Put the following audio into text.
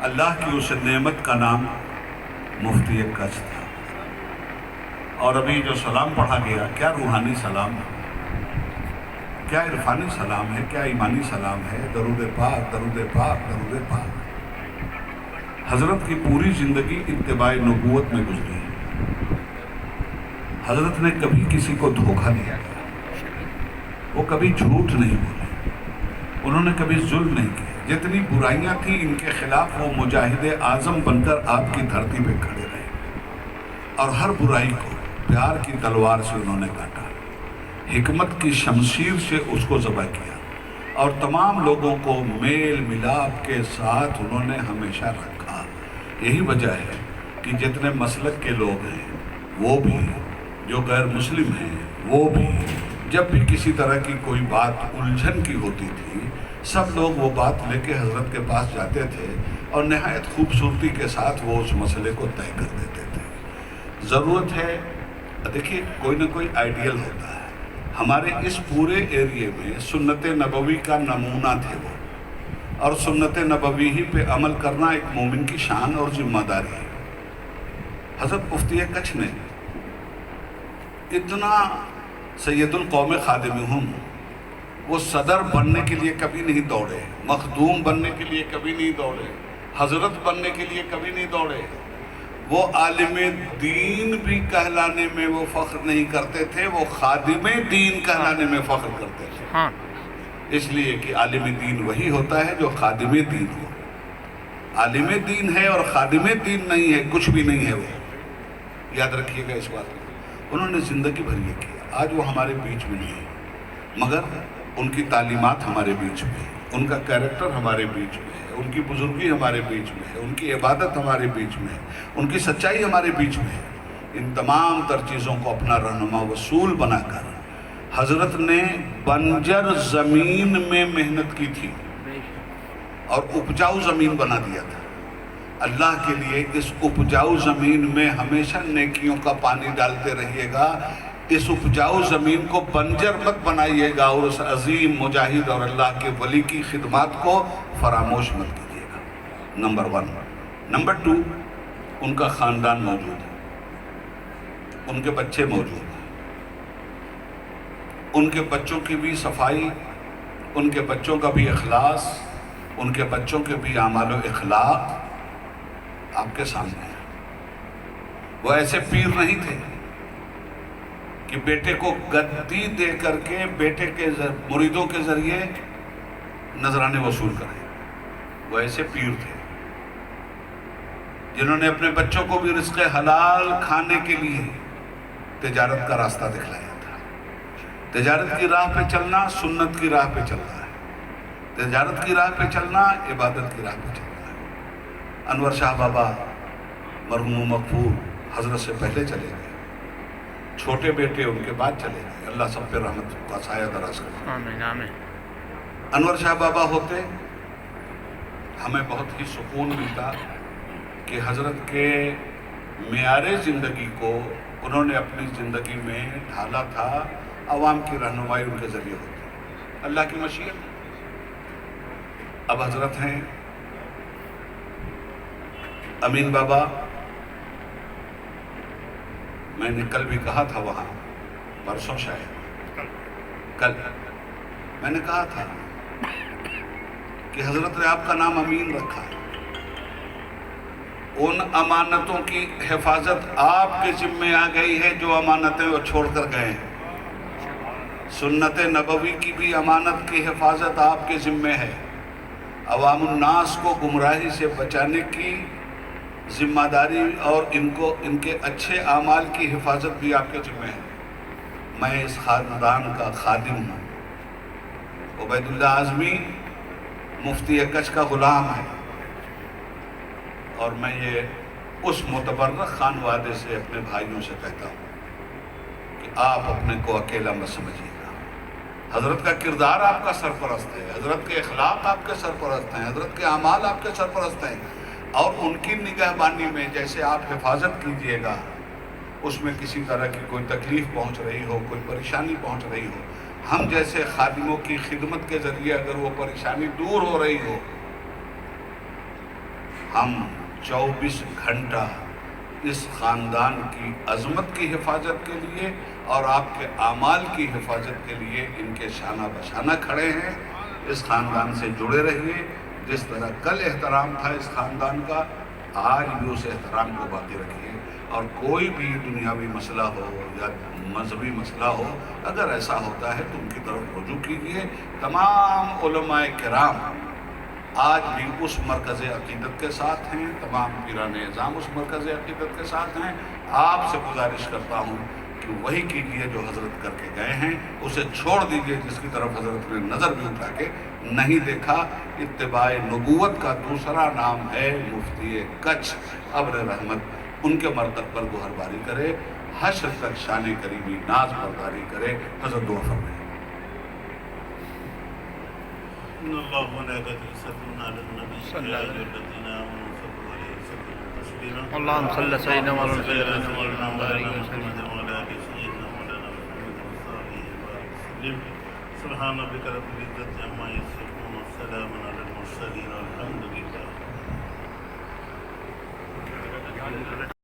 اللہ کی اس نعمت کا نام مفتی کچھ تھا۔ اور ابھی جو سلام پڑھا گیا، کیا روحانی سلام ہے، کیا عرفانی سلام ہے، کیا ایمانی سلام ہے۔ درود پاک، درود پاک، درود پاک۔ حضرت کی پوری زندگی اتباع نبوت میں گزری ہے۔ حضرت نے کبھی کسی کو دھوکہ نہیں دیا، وہ کبھی جھوٹ نہیں بولے، انہوں نے کبھی ظلم نہیں کیا۔ جتنی برائیاں تھیں ان کے خلاف وہ مجاہد اعظم بن کر آپ کی دھرتی پہ کھڑے رہے، اور ہر برائی کو پیار کی تلوار سے انہوں نے کاٹا، حکمت کی شمشیر سے اس کو ذبح کیا، اور تمام لوگوں کو میل ملاپ کے ساتھ انہوں نے ہمیشہ رکھا۔ یہی وجہ ہے کہ جتنے مسلک کے لوگ ہیں وہ بھی، جو غیر مسلم ہیں وہ بھی، جب بھی کسی طرح کی کوئی بات الجھن کی ہوتی تھی، سب لوگ وہ بات لے کے حضرت کے پاس جاتے تھے اور نہایت خوبصورتی کے ساتھ وہ اس مسئلے کو طے کر دیتے تھے۔ ضرورت ہے، دیکھیے کوئی نہ کوئی آئیڈیل ہوتا ہے۔ ہمارے اس پورے ایریے میں سنت نبوی کا نمونہ تھے وہ، اور سنت نبوی ہی پہ عمل کرنا ایک مومن کی شان اور ذمہ داری ہے۔ حضرت مفتی کچھ نے اتنا سید القوم خادمہم، وہ صدر بننے کے لیے کبھی نہیں دوڑے، مخدوم بننے کے لیے کبھی نہیں دوڑے، حضرت بننے کے لیے کبھی نہیں دوڑے۔ وہ عالم دین بھی کہلانے میں وہ فخر نہیں کرتے تھے، وہ خادم دین کہلانے میں فخر کرتے تھے۔ اس لیے کہ عالم دین وہی ہوتا ہے جو خادم دین ہو۔ عالم دین ہے اور خادم دین نہیں ہے، کچھ بھی نہیں ہے وہ، یاد رکھیے گا اس بات کو۔ انہوں نے زندگی بھر یہ کیا۔ آج وہ ہمارے بیچ میں نہیں ہے، مگر ان کی تعلیمات ہمارے بیچ میں ہے، ان کا کیریکٹر ہمارے بیچ میں ہے، ان کی بزرگی ہمارے بیچ میں ہے، ان کی عبادت ہمارے بیچ میں ہے، ان کی سچائی ہمارے بیچ میں ہے۔ ان تمام تر چیزوں کو اپنا رہنما وصول بنا کر حضرت نے بنجر زمین میں محنت کی تھی اور اپجاؤ زمین بنا دیا تھا۔ اللہ کے لیے اس اپجاؤ زمین میں ہمیشہ نیکیوں کا پانی ڈالتے رہیے گا، اس اپجاؤ زمین کو بنجر مت بنائیے گا، اور اس عظیم مجاہد اور اللہ کے ولی کی خدمات کو فراموش مت کیجیے گا۔ نمبر 1۔ نمبر 2، ان کا خاندان موجود ہے، ان کے بچے موجود ہیں، ان کے بچوں کی بھی صفائی، ان کے بچوں کا بھی اخلاص، ان کے بچوں کے بھی اعمال و اخلاق آپ کے سامنے ہیں۔ وہ ایسے پیر نہیں تھے کہ بیٹے کو گدی دے کر کے بیٹے کے مریدوں کے ذریعے نذرانے وصول کرے۔ وہ ایسے پیر تھے جنہوں نے اپنے بچوں کو بھی رزق حلال کھانے کے لیے تجارت کا راستہ دکھلایا تھا۔ تجارت کی راہ پہ چلنا سنت کی راہ پہ چلنا ہے، تجارت کی راہ پہ چلنا عبادت کی راہ پہ چلنا ہے۔ انور شاہ بابا مرحوم مغفور حضرت سے پہلے چلے گئے، چھوٹے بیٹے ان کے بعد چلے گئے، اللہ سب پہ رحمت کا سایہ دراز کرے۔ آمین آمین۔ انور شاہ بابا ہوتے ہمیں بہت ہی سکون ملتا کہ حضرت کے معیار زندگی کو انہوں نے اپنی زندگی میں ڈھالا تھا، عوام کی رہنمائی ان کے ذریعے ہوتی، اللہ کی مشیت۔ اب حضرت ہیں امین بابا، میں نے کل بھی کہا تھا وہاں، پرسوں شاید کل میں نے کہا تھا کہ حضرت نے آپ کا نام امین رکھا ہے، ان امانتوں کی حفاظت آپ کے ذمہ آ گئی ہے جو امانتیں وہ چھوڑ کر گئے ہیں۔ سنت نبوی کی بھی امانت کی حفاظت آپ کے ذمہ ہے، عوام الناس کو گمراہی سے بچانے کی ذمہ داری اور ان کے اچھے اعمال کی حفاظت بھی آپ کے ذمہ ہے۔ میں اس خاندان کا خادم ہوں، عبید اللہ اعظمی مفتی کچھ کا غلام ہے، اور میں یہ اس متبرک خانوادے سے اپنے بھائیوں سے کہتا ہوں کہ آپ اپنے کو اکیلا مت سمجھیے گا۔ حضرت کا کردار آپ کا سرپرست ہے، حضرت کے اخلاق آپ کے سرپرست ہیں، حضرت کے اعمال آپ کے سرپرست ہیں، اور ان کی نگہبانی میں جیسے آپ حفاظت کیجئے گا، اس میں کسی طرح کی کوئی تکلیف پہنچ رہی ہو، کوئی پریشانی پہنچ رہی ہو، ہم جیسے خادموں کی خدمت کے ذریعے اگر وہ پریشانی دور ہو رہی ہو، ہم 24 گھنٹہ اس خاندان کی عظمت کی حفاظت کے لیے اور آپ کے اعمال کی حفاظت کے لیے ان کے شانہ بشانہ کھڑے ہیں۔ اس خاندان سے جڑے رہیے۔ جس طرح کل احترام تھا اس خاندان کا، آج بھی اس احترام کو باقی رکھیے، اور کوئی بھی دنیاوی مسئلہ ہو یا مذہبی مسئلہ ہو، اگر ایسا ہوتا ہے تو ان کی طرف رجوع کیجیے۔ تمام علماء کرام آج بھی اس مرکز عقیدت کے ساتھ ہیں، تمام پیران اعظام اس مرکز عقیدت کے ساتھ ہیں۔ آپ سے گزارش کرتا ہوں کہ وہی کیجیے جو حضرت کر کے گئے ہیں، اسے چھوڑ دیجیے جس کی طرف حضرت نے نظر بھی اٹھا کے نہیں دیکھا۔ اتباع نبوت کا دوسرا نام ہے مفتی کچھ ابر رحمت، ان کے مرتب پر گوہر باری کرے، حشر تک شان کریمی ناز برداری کرے۔ حضرت دعا فرمائیں۔ ان اللہ و ملائکتہ یصلون علی النبی یا ایھا الذین آمنوا صلوا علیہ وسلموا تسلیما اللهم صل سيدنا مولانا سیدنا مولانا محمد وعلی آل سیدنا مولانا محمد وصحبہ وسلم۔ سبحان ربک رب العزۃ عما یصفون وسلام علی المرسلین والحمد للہ۔